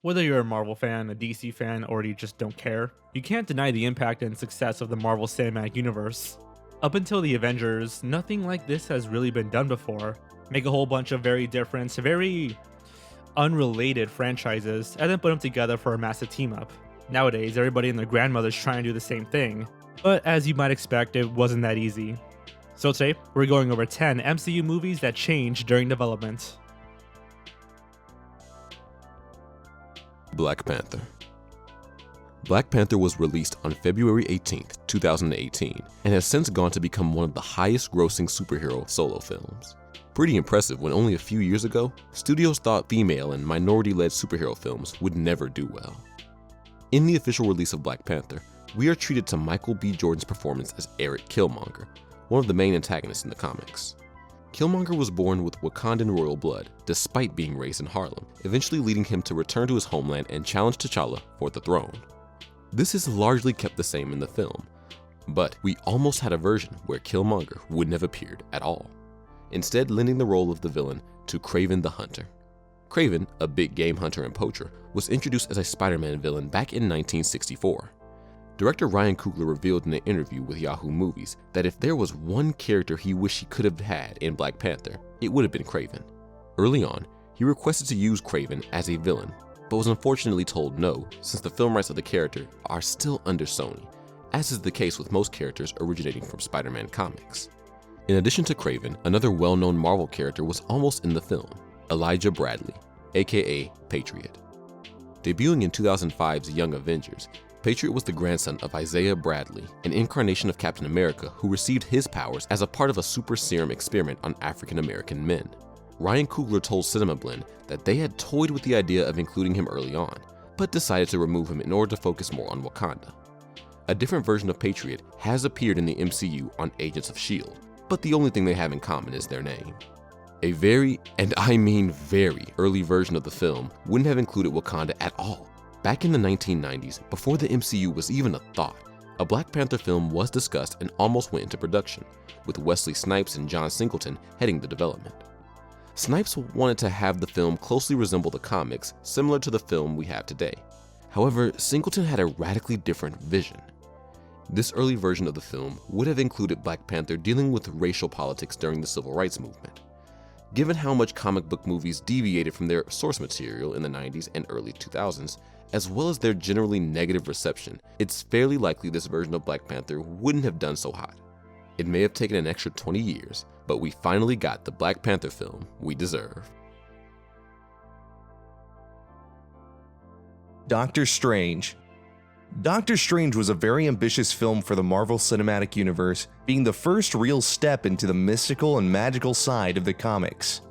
Whether you're a Marvel fan, a DC fan, or you just don't care, you can't deny the impact and success of the Marvel Cinematic Universe. Up until the Avengers, nothing like this has really been done before. Make a whole bunch of very different, very unrelated franchises, and then put them together for a massive team-up. Nowadays, everybody and their grandmother's trying to do the same thing, but as you might expect, it wasn't that easy. So today, we're going over 10 MCU movies that changed during development. Black Panther. Black Panther was released on February 18, 2018, and has since gone to become one of the highest-grossing superhero solo films. Pretty impressive when only a few years ago, studios thought female and minority-led superhero films would never do well. In the official release of Black Panther, we are treated to Michael B. Jordan's performance as Eric Killmonger, one of the main antagonists in the comics. Killmonger was born with Wakandan royal blood, despite being raised in Harlem, eventually leading him to return to his homeland and challenge T'Challa for the throne. This is largely kept the same in the film, but we almost had a version where Killmonger wouldn't have appeared at all, instead lending the role of the villain to Kraven the Hunter. Kraven, a big game hunter and poacher, was introduced as a Spider-Man villain back in 1964. Director Ryan Coogler revealed in an interview with Yahoo Movies that if there was one character he wished he could have had in Black Panther, it would have been Kraven. Early on, he requested to use Kraven as a villain, but was unfortunately told no since the film rights of the character are still under Sony, as is the case with most characters originating from Spider-Man comics. In addition to Kraven, another well-known Marvel character was almost in the film, Elijah Bradley, aka Patriot. Debuting in 2005's Young Avengers, Patriot was the grandson of Isaiah Bradley, an incarnation of Captain America who received his powers as a part of a super serum experiment on African American men. Ryan Coogler told Cinema Blend that they had toyed with the idea of including him early on, but decided to remove him in order to focus more on Wakanda. A different version of Patriot has appeared in the MCU on Agents of S.H.I.E.L.D., but the only thing they have in common is their name. A very, and I mean very, early version of the film wouldn't have included Wakanda at all. Back in the 1990s, before the MCU was even a thought, a Black Panther film was discussed and almost went into production, with Wesley Snipes and John Singleton heading the development. Snipes wanted to have the film closely resemble the comics, similar to the film we have today. However, Singleton had a radically different vision. This early version of the film would have included Black Panther dealing with racial politics during the Civil Rights Movement. Given how much comic book movies deviated from their source material in the 90s and early 2000s, as well as their generally negative reception, it's fairly likely this version of Black Panther wouldn't have done so hot. It may have taken an extra 20 years, but we finally got the Black Panther film we deserve. Doctor Strange. Doctor Strange was a very ambitious film for the Marvel Cinematic Universe, being the first real step into the mystical and magical side of the comics.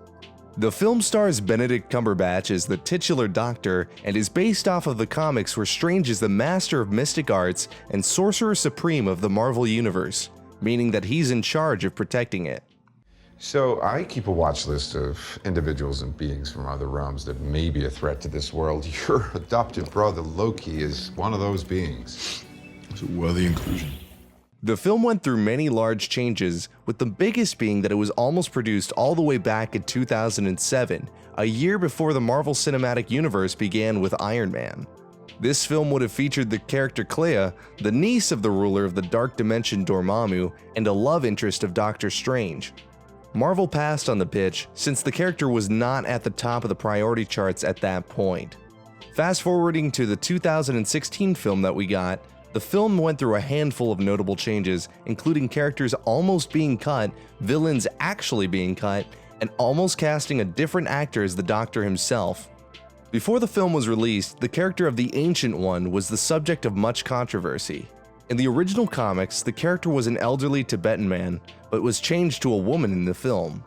The film stars Benedict Cumberbatch as the titular Doctor and is based off of the comics where Strange is the master of mystic arts and sorcerer supreme of the Marvel Universe, meaning that he's in charge of protecting it. So I keep a watch list of individuals and beings from other realms that may be a threat to this world. Your adopted brother Loki is one of those beings. It's a worthy inclusion. The film went through many large changes, with the biggest being that it was almost produced all the way back in 2007, a year before the Marvel Cinematic Universe began with Iron Man. This film would have featured the character Clea, the niece of the ruler of the Dark Dimension Dormammu, and a love interest of Doctor Strange. Marvel passed on the pitch since the character was not at the top of the priority charts at that point. Fast forwarding to the 2016 film that we got, the film went through a handful of notable changes, including characters almost being cut, villains actually being cut, and almost casting a different actor as the Doctor himself. Before the film was released, the character of the Ancient One was the subject of much controversy. In the original comics, the character was an elderly Tibetan man, but was changed to a woman in the film.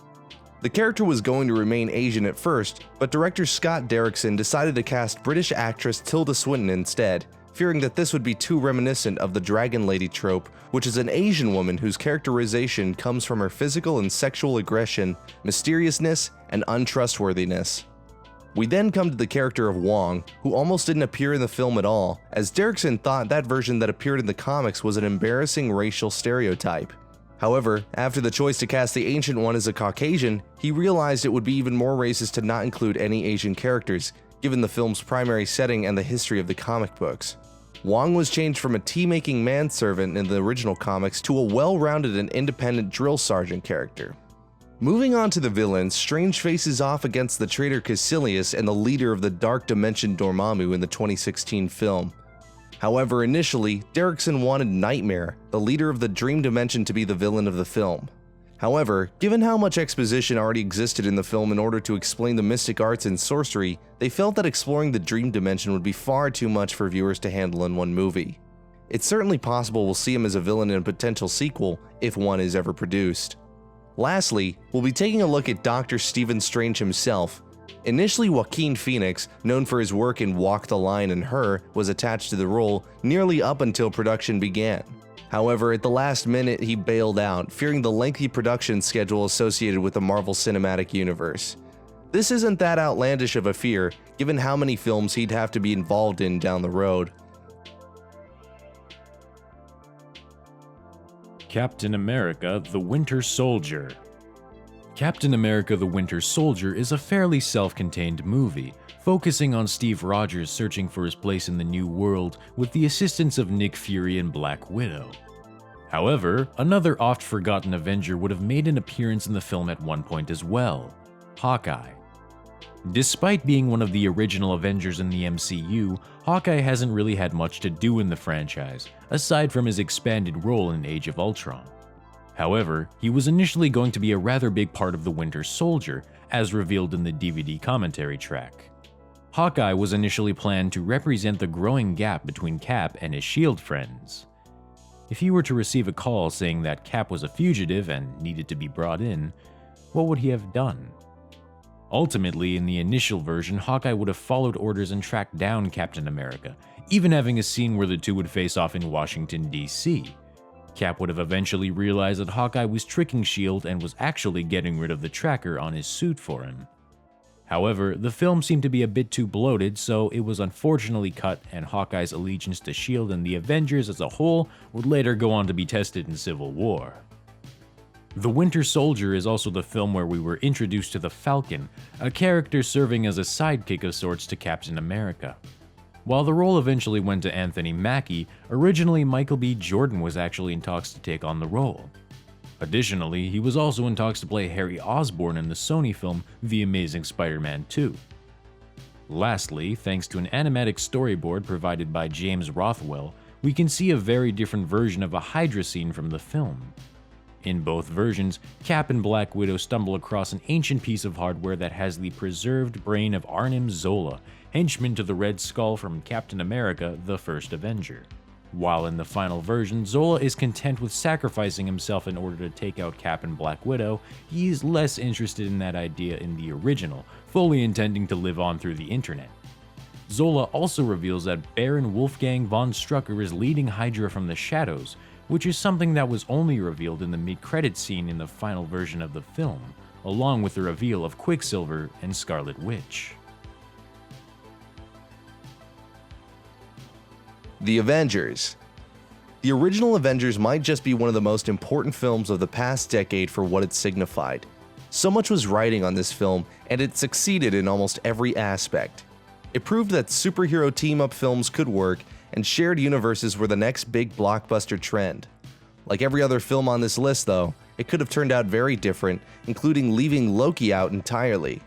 The character was going to remain Asian at first, but director Scott Derrickson decided to cast British actress Tilda Swinton instead, fearing that this would be too reminiscent of the Dragon Lady trope, which is an Asian woman whose characterization comes from her physical and sexual aggression, mysteriousness, and untrustworthiness. We then come to the character of Wong, who almost didn't appear in the film at all, as Derrickson thought that version that appeared in the comics was an embarrassing racial stereotype. However, after the choice to cast the Ancient One as a Caucasian, he realized it would be even more racist to not include any Asian characters, given the film's primary setting and the history of the comic books. Wong was changed from a tea-making manservant in the original comics to a well-rounded and independent drill sergeant character. Moving on to the villains, Strange faces off against the traitor Caecilius and the leader of the Dark Dimension Dormammu in the 2016 film. However, initially, Derrickson wanted Nightmare, the leader of the Dream Dimension, to be the villain of the film. However, given how much exposition already existed in the film in order to explain the mystic arts and sorcery, they felt that exploring the Dream Dimension would be far too much for viewers to handle in one movie. It's certainly possible we'll see him as a villain in a potential sequel, if one is ever produced. Lastly, we'll be taking a look at Dr. Stephen Strange himself. Initially, Joaquin Phoenix, known for his work in Walk the Line and Her, was attached to the role nearly up until production began. However, at the last minute he bailed out, fearing the lengthy production schedule associated with the Marvel Cinematic Universe. This isn't that outlandish of a fear, given how many films he'd have to be involved in down the road. Captain America: The Winter Soldier. Captain America: The Winter Soldier is a fairly self-contained movie, focusing on Steve Rogers searching for his place in the new world with the assistance of Nick Fury and Black Widow. However, another oft-forgotten Avenger would have made an appearance in the film at one point as well: Hawkeye. Despite being one of the original Avengers in the MCU, Hawkeye hasn't really had much to do in the franchise, aside from his expanded role in Age of Ultron. However, he was initially going to be a rather big part of the Winter Soldier, as revealed in the DVD commentary track. Hawkeye was initially planned to represent the growing gap between Cap and his S.H.I.E.L.D. friends. If he were to receive a call saying that Cap was a fugitive and needed to be brought in, what would he have done? Ultimately, in the initial version, Hawkeye would have followed orders and tracked down Captain America, even having a scene where the two would face off in Washington, D.C. Cap would have eventually realized that Hawkeye was tricking S.H.I.E.L.D. and was actually getting rid of the tracker on his suit for him. However, the film seemed to be a bit too bloated, so it was unfortunately cut, and Hawkeye's allegiance to S.H.I.E.L.D. and the Avengers as a whole would later go on to be tested in Civil War. The Winter Soldier is also the film where we were introduced to the Falcon, a character serving as a sidekick of sorts to Captain America. While the role eventually went to Anthony Mackie, originally Michael B. Jordan was actually in talks to take on the role. Additionally, he was also in talks to play Harry Osborn in the Sony film The Amazing Spider-Man 2. Lastly, thanks to an animatic storyboard provided by James Rothwell, we can see a very different version of a Hydra scene from the film. In both versions, Cap and Black Widow stumble across an ancient piece of hardware that has the preserved brain of Arnim Zola, henchman to the Red Skull from Captain America: The First Avenger. While in the final version, Zola is content with sacrificing himself in order to take out Cap and Black Widow, he's less interested in that idea in the original, fully intending to live on through the internet. Zola also reveals that Baron Wolfgang von Strucker is leading Hydra from the shadows, which is something that was only revealed in the mid-credits scene in the final version of the film, along with the reveal of Quicksilver and Scarlet Witch. The Avengers. The original Avengers might just be one of the most important films of the past decade for what it signified. So much was riding on this film, and it succeeded in almost every aspect. It proved that superhero team-up films could work, and shared universes were the next big blockbuster trend. Like every other film on this list though, it could have turned out very different, including leaving Loki out entirely.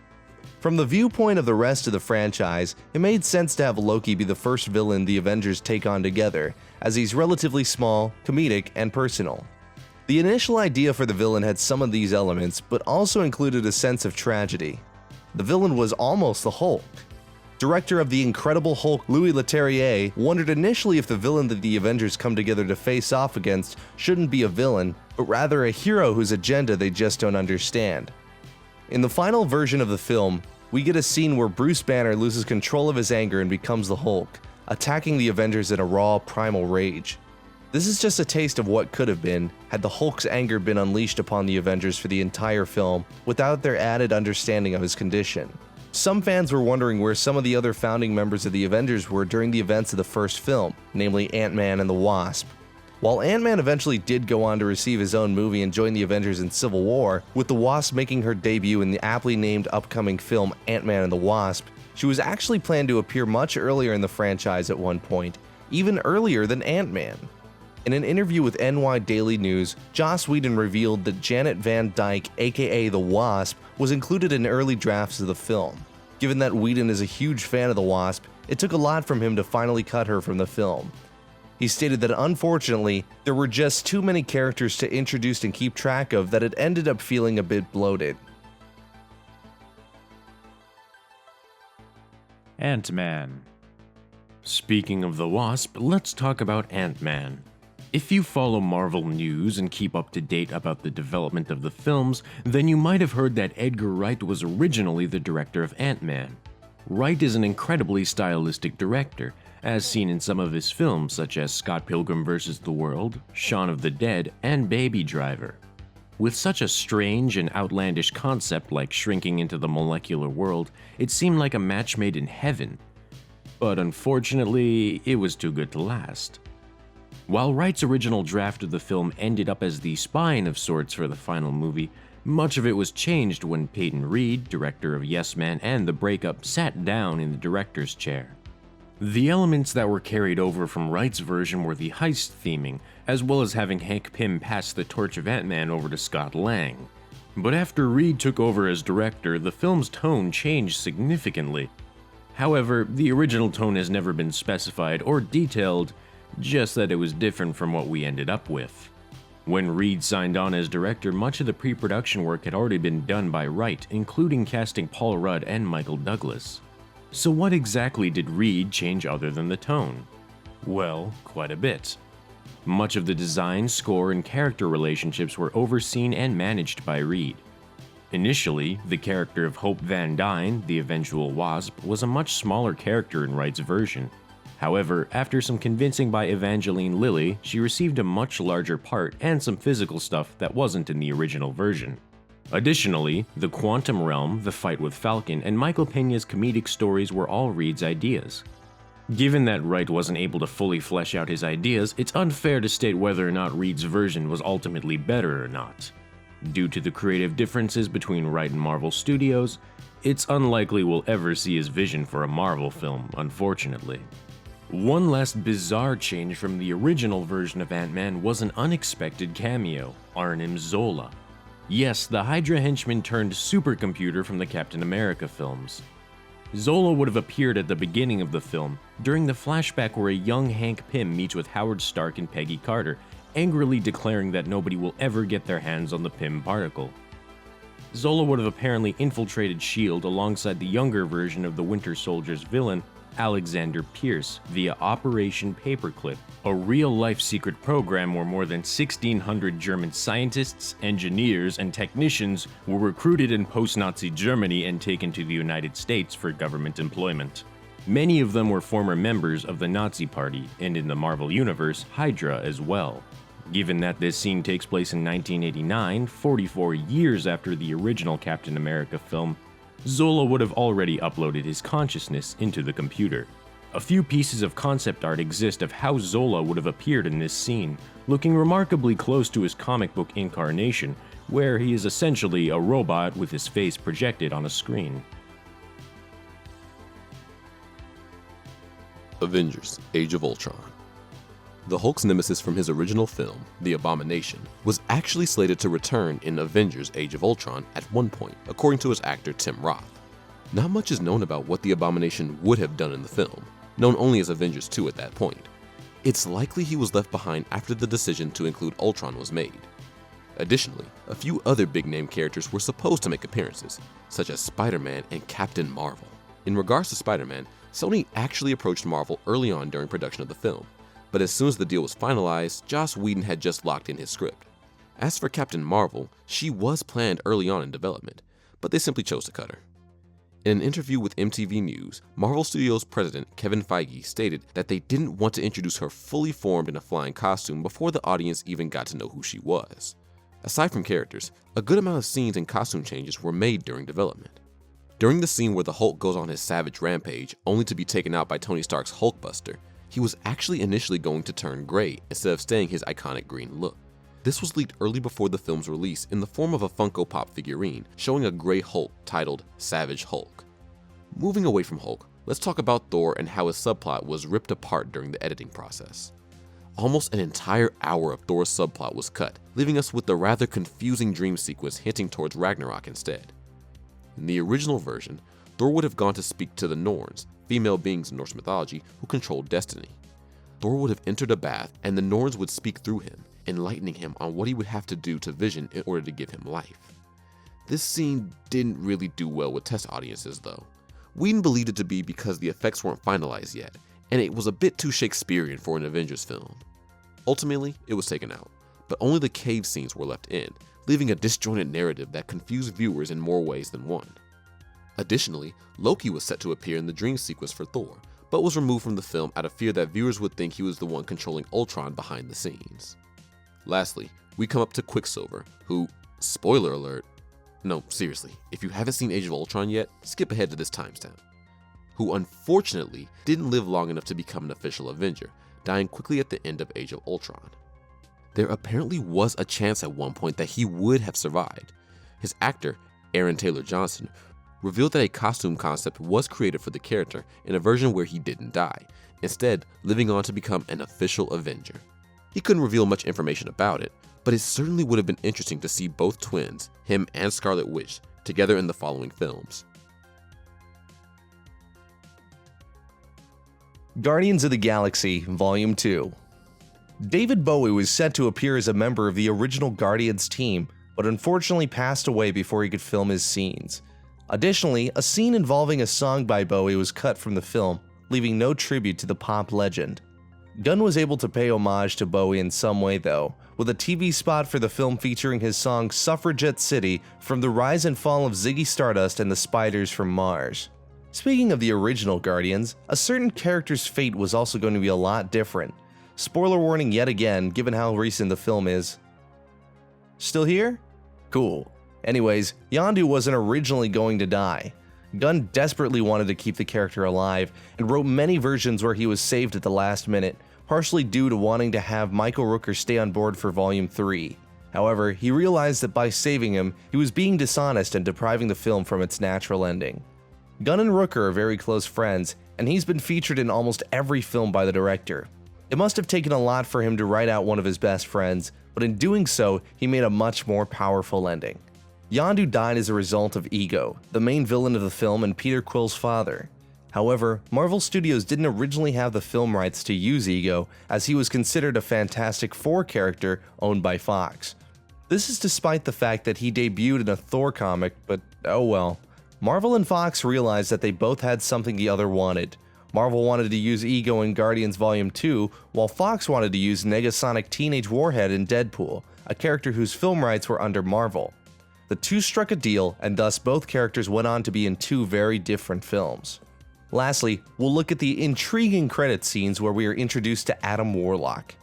From the viewpoint of the rest of the franchise, it made sense to have Loki be the first villain the Avengers take on together, as he's relatively small, comedic, and personal. The initial idea for the villain had some of these elements, but also included a sense of tragedy. The villain was almost the Hulk. Director of The Incredible Hulk Louis Leterrier wondered initially if the villain that the Avengers come together to face off against shouldn't be a villain, but rather a hero whose agenda they just don't understand. In the final version of the film, we get a scene where Bruce Banner loses control of his anger and becomes the Hulk, attacking the Avengers in a raw, primal rage. This is just a taste of what could have been, had the Hulk's anger been unleashed upon the Avengers for the entire film, without their added understanding of his condition. Some fans were wondering where some of the other founding members of the Avengers were during the events of the first film, namely Ant-Man and the Wasp. While Ant-Man eventually did go on to receive his own movie and join the Avengers in Civil War, with the Wasp making her debut in the aptly named upcoming film Ant-Man and the Wasp, She was actually planned to appear much earlier in the franchise at one point, even earlier than Ant-Man. In an interview with NY Daily News, Joss Whedon revealed that Janet Van Dyne, aka the Wasp, was included in early drafts of the film. Given that Whedon is a huge fan of the Wasp, it took a lot from him to finally cut her from the film. He stated that unfortunately, there were just too many characters to introduce and keep track of that it ended up feeling a bit bloated. Ant-Man. Speaking of the Wasp, let's talk about Ant-Man. If you follow Marvel news and keep up to date about the development of the films, then you might have heard that Edgar Wright was originally the director of Ant-Man. Wright is an incredibly stylistic director, as seen in some of his films such as Scott Pilgrim vs. the World, Shaun of the Dead, and Baby Driver. With such a strange and outlandish concept like shrinking into the molecular world, it seemed like a match made in heaven. But unfortunately, it was too good to last. While Wright's original draft of the film ended up as the spine of sorts for the final movie, much of it was changed when Peyton Reed, director of Yes Man and The Breakup, sat down in the director's chair. The elements that were carried over from Wright's version were the heist theming, as well as having Hank Pym pass the torch of Ant-Man over to Scott Lang. But after Reed took over as director, the film's tone changed significantly. However, the original tone has never been specified or detailed, just that it was different from what we ended up with. When Reed signed on as director, much of the pre-production work had already been done by Wright, including casting Paul Rudd and Michael Douglas. So what exactly did Reed change other than the tone? Well, quite a bit. Much of the design, score, and character relationships were overseen and managed by Reed. Initially, the character of Hope Van Dyne, the eventual Wasp, was a much smaller character in Wright's version. However, after some convincing by Evangeline Lilly, she received a much larger part and some physical stuff that wasn't in the original version. Additionally, the Quantum Realm, the fight with Falcon, and Michael Peña's comedic stories were all Reed's ideas. Given that Wright wasn't able to fully flesh out his ideas, it's unfair to state whether or not Reed's version was ultimately better or not. Due to the creative differences between Wright and Marvel Studios, it's unlikely we'll ever see his vision for a Marvel film, unfortunately. One last bizarre change from the original version of Ant-Man was an unexpected cameo, Arnim Zola. Yes, the Hydra henchman turned supercomputer from the Captain America films. Zola would have appeared at the beginning of the film, during the flashback where a young Hank Pym meets with Howard Stark and Peggy Carter, angrily declaring that nobody will ever get their hands on the Pym particle. Zola would have apparently infiltrated S.H.I.E.L.D. alongside the younger version of the Winter Soldier's villain, Alexander Pierce, via Operation Paperclip, a real-life secret program where more than 1,600 German scientists, engineers, and technicians were recruited in post-Nazi Germany and taken to the United States for government employment. Many of them were former members of the Nazi Party, and in the Marvel Universe, Hydra as well. Given that this scene takes place in 1989, 44 years after the original Captain America film, Zola would have already uploaded his consciousness into the computer. A few pieces of concept art exist of how Zola would have appeared in this scene, looking remarkably close to his comic book incarnation, where he is essentially a robot with his face projected on a screen. Avengers: Age of Ultron. The Hulk's nemesis from his original film, the Abomination, was actually slated to return in Avengers: Age of Ultron at one point, according to his actor Tim Roth. Not much is known about what the Abomination would have done in the film, known only as Avengers 2 at that point. It's likely he was left behind after the decision to include Ultron was made. Additionally, a few other big-name characters were supposed to make appearances, such as Spider-Man and Captain Marvel. In regards to Spider-Man, Sony actually approached Marvel early on during production of the film, but as soon as the deal was finalized, Joss Whedon had just locked in his script. As for Captain Marvel, she was planned early on in development, but they simply chose to cut her. In an interview with MTV News, Marvel Studios president Kevin Feige stated that they didn't want to introduce her fully formed in a flying costume before the audience even got to know who she was. Aside from characters, a good amount of scenes and costume changes were made during development. During the scene where the Hulk goes on his savage rampage, only to be taken out by Tony Stark's Hulkbuster, he was actually initially going to turn gray instead of staying his iconic green look. This was leaked early before the film's release in the form of a Funko Pop figurine showing a gray Hulk titled Savage Hulk. Moving away from Hulk, let's talk about Thor and how his subplot was ripped apart during the editing process. Almost an entire hour of Thor's subplot was cut, leaving us with the rather confusing dream sequence hinting towards Ragnarok instead. In the original version, Thor would have gone to speak to the Norns, female beings in Norse mythology who controlled destiny. Thor would have entered a bath and the Norns would speak through him, enlightening him on what he would have to do to Vision in order to give him life. This scene didn't really do well with test audiences though. Whedon believed it to be because the effects weren't finalized yet, and it was a bit too Shakespearean for an Avengers film. Ultimately, it was taken out, but only the cave scenes were left in, leaving a disjointed narrative that confused viewers in more ways than one. Additionally, Loki was set to appear in the dream sequence for Thor, but was removed from the film out of fear that viewers would think he was the one controlling Ultron behind the scenes. Lastly, we come up to Quicksilver, who, spoiler alert, no, seriously, if you haven't seen Age of Ultron yet, skip ahead to this timestamp, who unfortunately didn't live long enough to become an official Avenger, dying quickly at the end of Age of Ultron. There apparently was a chance at one point that he would have survived. His actor, Aaron Taylor Johnson, revealed that a costume concept was created for the character in a version where he didn't die, instead living on to become an official Avenger. He couldn't reveal much information about it, but it certainly would have been interesting to see both twins, him and Scarlet Witch, together in the following films. Guardians of the Galaxy Volume 2. David Bowie was set to appear as a member of the original Guardians team, but unfortunately passed away before he could film his scenes. Additionally, a scene involving a song by Bowie was cut from the film, leaving no tribute to the pop legend. Gunn was able to pay homage to Bowie in some way though, with a TV spot for the film featuring his song Suffragette City from The Rise and Fall of Ziggy Stardust and the Spiders from Mars. Speaking of the original Guardians, a certain character's fate was also going to be a lot different. Spoiler warning yet again, given how recent the film is. Still here? Cool. Anyways, Yondu wasn't originally going to die. Gunn desperately wanted to keep the character alive, and wrote many versions where he was saved at the last minute, partially due to wanting to have Michael Rooker stay on board for Volume 3. However, he realized that by saving him, he was being dishonest and depriving the film from its natural ending. Gunn and Rooker are very close friends, and he's been featured in almost every film by the director. It must have taken a lot for him to write out one of his best friends, but in doing so, he made a much more powerful ending. Yondu died as a result of Ego, the main villain of the film and Peter Quill's father. However, Marvel Studios didn't originally have the film rights to use Ego, as he was considered a Fantastic Four character owned by Fox. This is despite the fact that he debuted in a Thor comic, but oh well. Marvel and Fox realized that they both had something the other wanted. Marvel wanted to use Ego in Guardians Volume 2, while Fox wanted to use Negasonic Teenage Warhead in Deadpool, a character whose film rights were under Marvel. The two struck a deal, and thus both characters went on to be in two very different films. Lastly, we'll look at the intriguing credit scenes where we are introduced to Adam Warlock.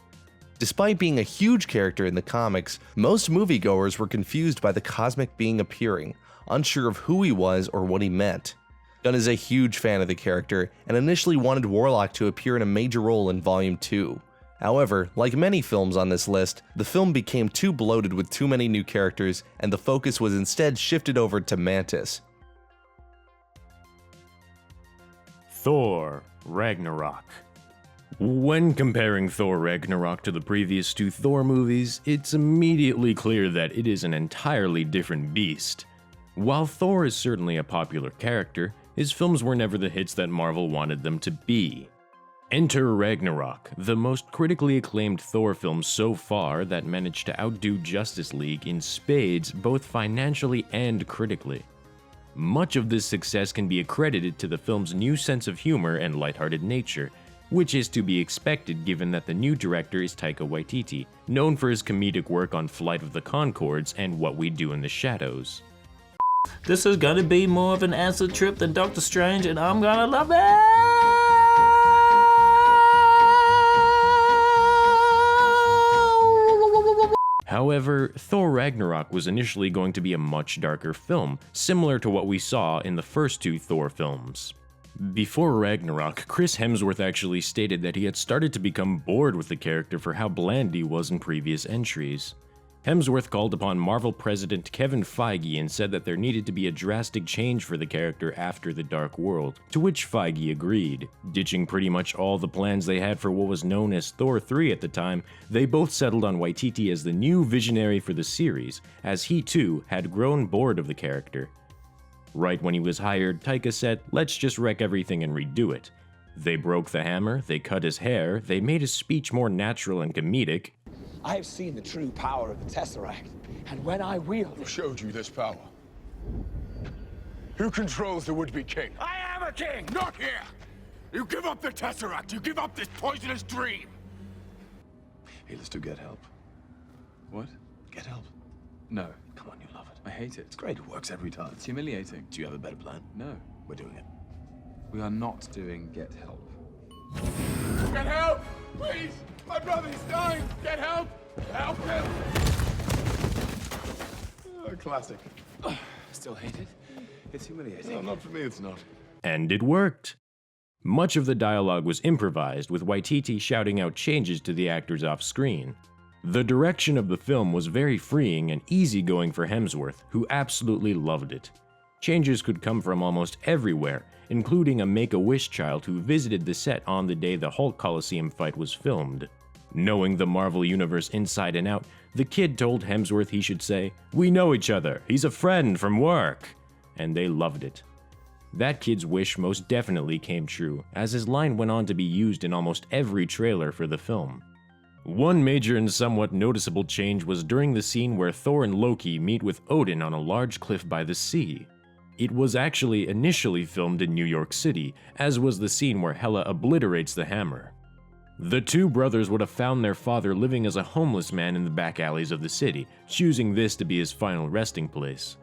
Despite being a huge character in the comics, most moviegoers were confused by the cosmic being appearing, unsure of who he was or what he meant. Gunn is a huge fan of the character, and initially wanted Warlock to appear in a major role in Volume 2. However, like many films on this list, the film became too bloated with too many new characters, and the focus was instead shifted over to Mantis. Thor Ragnarok. When comparing Thor Ragnarok to the previous two Thor movies, it's immediately clear that it is an entirely different beast. While Thor is certainly a popular character, his films were never the hits that Marvel wanted them to be. Enter Ragnarok, the most critically acclaimed Thor film so far that managed to outdo Justice League in spades both financially and critically. Much of this success can be accredited to the film's new sense of humor and lighthearted nature, which is to be expected given that the new director is Taika Waititi, known for his comedic work on Flight of the Conchords and What We Do in the Shadows. This is gonna be more of an acid trip than Doctor Strange, and I'm gonna love it! However, Thor Ragnarok was initially going to be a much darker film, similar to what we saw in the first two Thor films. Before Ragnarok, Chris Hemsworth actually stated that he had started to become bored with the character for how bland he was in previous entries. Hemsworth called upon Marvel president Kevin Feige and said that there needed to be a drastic change for the character after the Dark World, to which Feige agreed. Ditching pretty much all the plans they had for what was known as Thor 3 at the time, they both settled on Waititi as the new visionary for the series, as he too had grown bored of the character. Right when he was hired, Taika said, "Let's just wreck everything and redo it." They broke the hammer, they cut his hair, they made his speech more natural and comedic. I have seen the true power of the Tesseract, and when I wield Who it... showed you this power? Who controls the would-be king? I am a king! Not here! You give up the Tesseract! You give up this poisonous dream! Hey, let's do get help. What? Get help. No. Come on, you love it. I hate it. It's great, it works every time. It's humiliating. Do you have a better plan? No. We're doing it. We are not doing get help. Get help! Please! My brother, he's dying! Get help! Help him! Classic. Still hate it? It's humiliating. No, not for me, it's not. And it worked. Much of the dialogue was improvised, with Waititi shouting out changes to the actors off screen. The direction of the film was very freeing and easygoing for Hemsworth, who absolutely loved it. Changes could come from almost everywhere, including a Make-A-Wish child who visited the set on the day the Hulk Coliseum fight was filmed. Knowing the Marvel Universe inside and out, the kid told Hemsworth he should say, "We know each other, he's a friend from work," and they loved it. That kid's wish most definitely came true, as his line went on to be used in almost every trailer for the film. One major and somewhat noticeable change was during the scene where Thor and Loki meet with Odin on a large cliff by the sea. It was actually initially filmed in New York City, as was the scene where Hela obliterates the hammer. The two brothers would have found their father living as a homeless man in the back alleys of the city, choosing this to be his final resting place.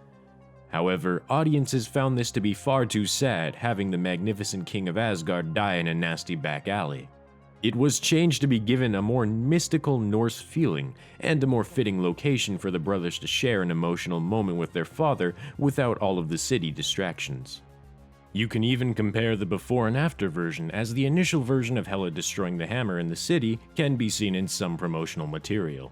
However, audiences found this to be far too sad, having the magnificent king of Asgard die in a nasty back alley. It was changed to be given a more mystical Norse feeling, and a more fitting location for the brothers to share an emotional moment with their father without all of the city distractions. You can even compare the before and after version, as the initial version of Hela destroying the hammer in the city can be seen in some promotional material.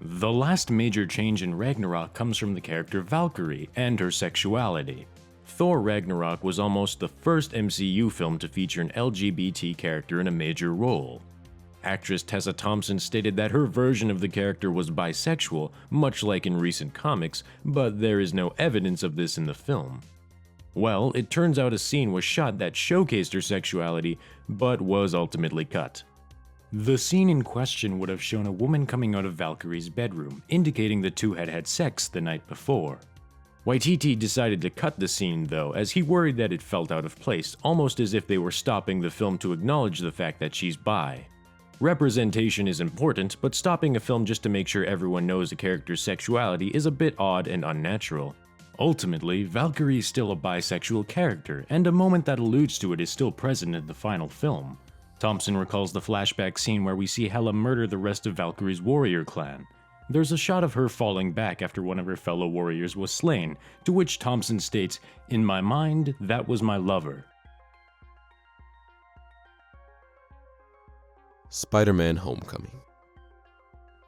The last major change in Ragnarok comes from the character Valkyrie and her sexuality. Thor Ragnarok was almost the first MCU film to feature an LGBT character in a major role. Actress Tessa Thompson stated that her version of the character was bisexual, much like in recent comics, but there is no evidence of this in the film. Well, it turns out a scene was shot that showcased her sexuality, but was ultimately cut. The scene in question would have shown a woman coming out of Valkyrie's bedroom, indicating the two had had sex the night before. Waititi decided to cut the scene though, as he worried that it felt out of place, almost as if they were stopping the film to acknowledge the fact that she's bi. Representation is important, but stopping a film just to make sure everyone knows the character's sexuality is a bit odd and unnatural. Ultimately, Valkyrie is still a bisexual character, and a moment that alludes to it is still present in the final film. Thompson recalls the flashback scene where we see Hela murder the rest of Valkyrie's warrior clan. There's a shot of her falling back after one of her fellow warriors was slain, to which Thompson states, "In my mind, that was my lover." Spider-Man Homecoming.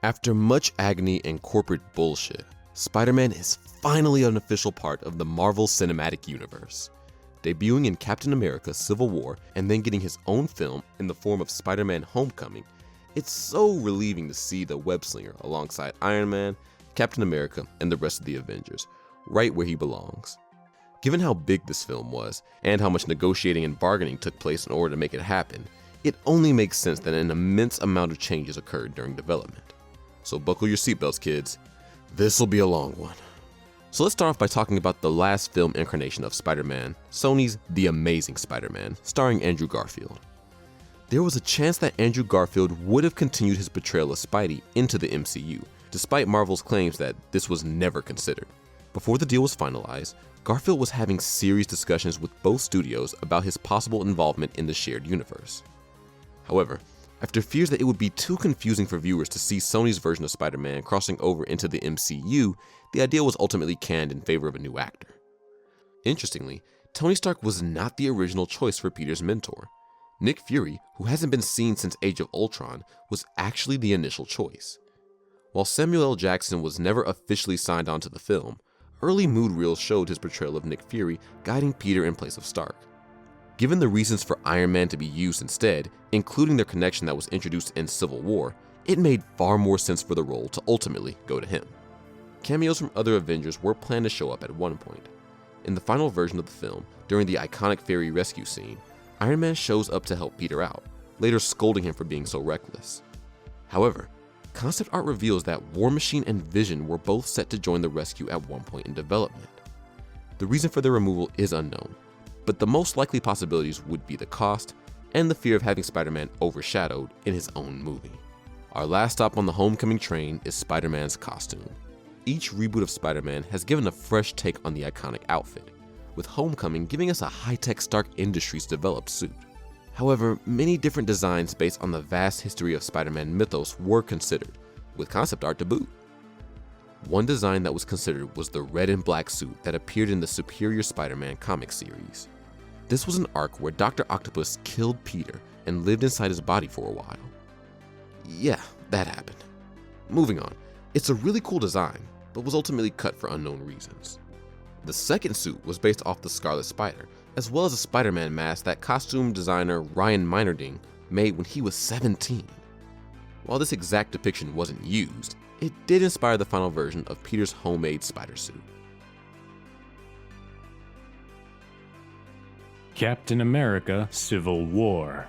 After much agony and corporate bullshit, Spider-Man is finally an official part of the Marvel Cinematic Universe. Debuting in Captain America: Civil War and then getting his own film in the form of Spider-Man Homecoming, it's so relieving to see the web-slinger alongside Iron Man, Captain America, and the rest of the Avengers, right where he belongs. Given how big this film was, and how much negotiating and bargaining took place in order to make it happen, it only makes sense that an immense amount of changes occurred during development. So buckle your seatbelts, kids. This'll be a long one. So let's start off by talking about the last film incarnation of Spider-Man, Sony's The Amazing Spider-Man, starring Andrew Garfield. There was a chance that Andrew Garfield would have continued his portrayal of Spidey into the MCU, despite Marvel's claims that this was never considered. Before the deal was finalized, Garfield was having serious discussions with both studios about his possible involvement in the shared universe. However, after fears that it would be too confusing for viewers to see Sony's version of Spider-Man crossing over into the MCU, the idea was ultimately canned in favor of a new actor. Interestingly, Tony Stark was not the original choice for Peter's mentor. Nick Fury, who hasn't been seen since Age of Ultron, was actually the initial choice. While Samuel L. Jackson was never officially signed onto the film, early mood reels showed his portrayal of Nick Fury guiding Peter in place of Stark. Given the reasons for Iron Man to be used instead, including their connection that was introduced in Civil War, it made far more sense for the role to ultimately go to him. Cameos from other Avengers were planned to show up at one point. In the final version of the film, during the iconic ferry rescue scene, Iron Man shows up to help Peter out, later scolding him for being so reckless. However, concept art reveals that War Machine and Vision were both set to join the rescue at one point in development. The reason for their removal is unknown, but the most likely possibilities would be the cost and the fear of having Spider-Man overshadowed in his own movie. Our last stop on the homecoming train is Spider-Man's costume. Each reboot of Spider-Man has given a fresh take on the iconic outfit, with Homecoming giving us a high-tech Stark Industries developed suit. However, many different designs based on the vast history of Spider-Man mythos were considered, with concept art to boot. One design that was considered was the red and black suit that appeared in the Superior Spider-Man comic series. This was an arc where Dr. Octopus killed Peter and lived inside his body for a while. Yeah, that happened. Moving on, it's a really cool design, but was ultimately cut for unknown reasons. The second suit was based off the Scarlet Spider, as well as a Spider-Man mask that costume designer Ryan Meinerding made when he was 17. While this exact depiction wasn't used, it did inspire the final version of Peter's homemade spider suit. Captain America: Civil War.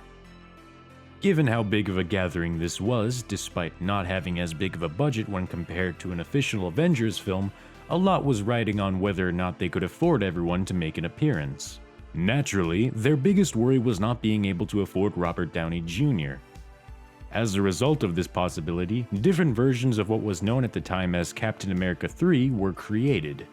Given how big of a gathering this was, despite not having as big of a budget when compared to an official Avengers film, a lot was riding on whether or not they could afford everyone to make an appearance. Naturally, their biggest worry was not being able to afford Robert Downey Jr. As a result of this possibility, different versions of what was known at the time as Captain America 3 were created.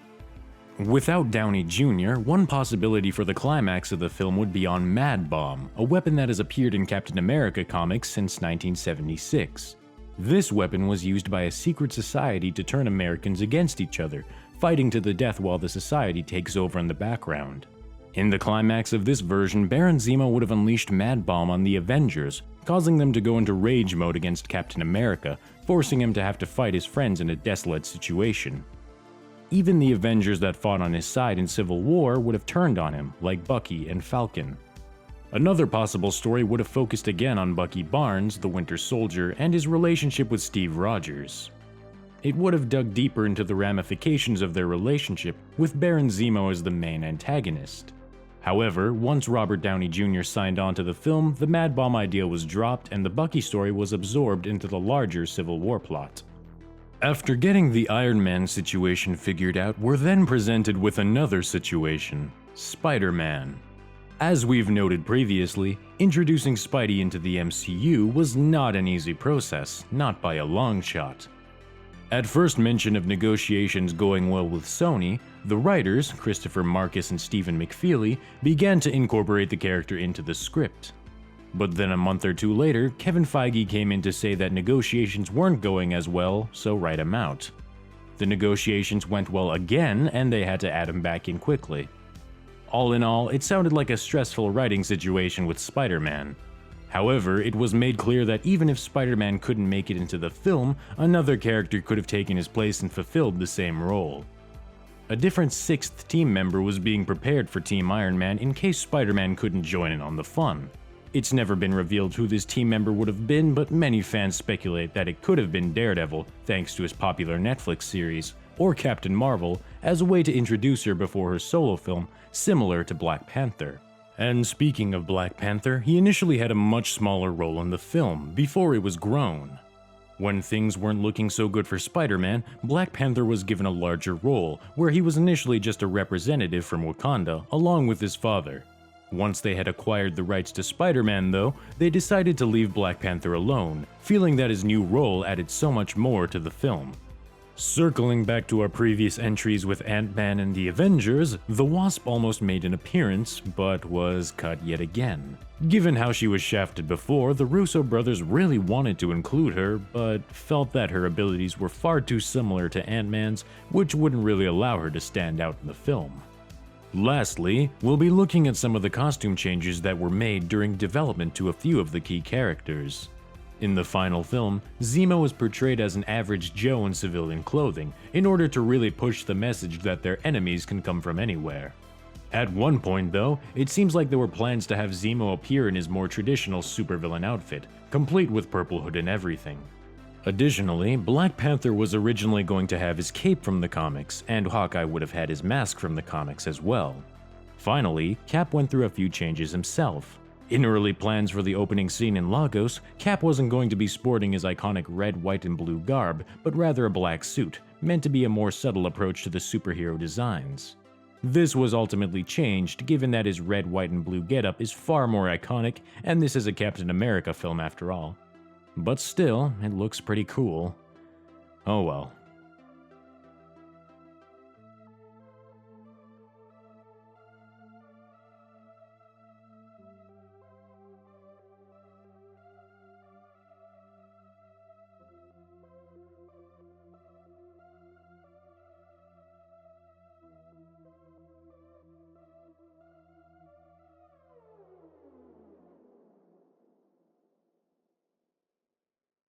Without Downey Jr., one possibility for the climax of the film would be on Mad Bomb, a weapon that has appeared in Captain America comics since 1976. This weapon was used by a secret society to turn Americans against each other, fighting to the death while the society takes over in the background. In the climax of this version, Baron Zemo would have unleashed Mad Bomb on the Avengers, causing them to go into rage mode against Captain America, forcing him to have to fight his friends in a desolate situation. Even the Avengers that fought on his side in Civil War would have turned on him, like Bucky and Falcon. Another possible story would have focused again on Bucky Barnes, the Winter Soldier, and his relationship with Steve Rogers. It would have dug deeper into the ramifications of their relationship, with Baron Zemo as the main antagonist. However, once Robert Downey Jr. signed on to the film, the Mad Bomb idea was dropped and the Bucky story was absorbed into the larger Civil War plot. After getting the Iron Man situation figured out, we're then presented with another situation: Spider-Man. As we've noted previously, introducing Spidey into the MCU was not an easy process, not by a long shot. At first mention of negotiations going well with Sony, the writers, Christopher Marcus and Stephen McFeely, began to incorporate the character into the script. But then a month or two later, Kevin Feige came in to say that negotiations weren't going as well, so write him out. The negotiations went well again, and they had to add him back in quickly. All in all, it sounded like a stressful writing situation with Spider-Man. However, it was made clear that even if Spider-Man couldn't make it into the film, another character could have taken his place and fulfilled the same role. A different sixth team member was being prepared for Team Iron Man in case Spider-Man couldn't join in on the fun. It's never been revealed who this team member would have been, but many fans speculate that it could have been Daredevil, thanks to his popular Netflix series, or Captain Marvel, as a way to introduce her before her solo film, similar to Black Panther. And speaking of Black Panther, he initially had a much smaller role in the film, before he was grown. When things weren't looking so good for Spider-Man, Black Panther was given a larger role, where he was initially just a representative from Wakanda, along with his father. Once they had acquired the rights to Spider-Man though, they decided to leave Black Panther alone, feeling that his new role added so much more to the film. Circling back to our previous entries with Ant-Man and the Avengers, the Wasp almost made an appearance, but was cut yet again. Given how she was shafted before, the Russo brothers really wanted to include her, but felt that her abilities were far too similar to Ant-Man's, which wouldn't really allow her to stand out in the film. Lastly, we'll be looking at some of the costume changes that were made during development to a few of the key characters. In the final film, Zemo is portrayed as an average Joe in civilian clothing in order to really push the message that their enemies can come from anywhere. At one point though, it seems like there were plans to have Zemo appear in his more traditional supervillain outfit, complete with purple hood and everything. Additionally, Black Panther was originally going to have his cape from the comics, and Hawkeye would have had his mask from the comics as well. Finally, Cap went through a few changes himself. In early plans for the opening scene in Lagos, Cap wasn't going to be sporting his iconic red, white, and blue garb, but rather a black suit, meant to be a more subtle approach to the superhero designs. This was ultimately changed given that his red, white, and blue getup is far more iconic, and this is a Captain America film after all. But still, it looks pretty cool. Oh well.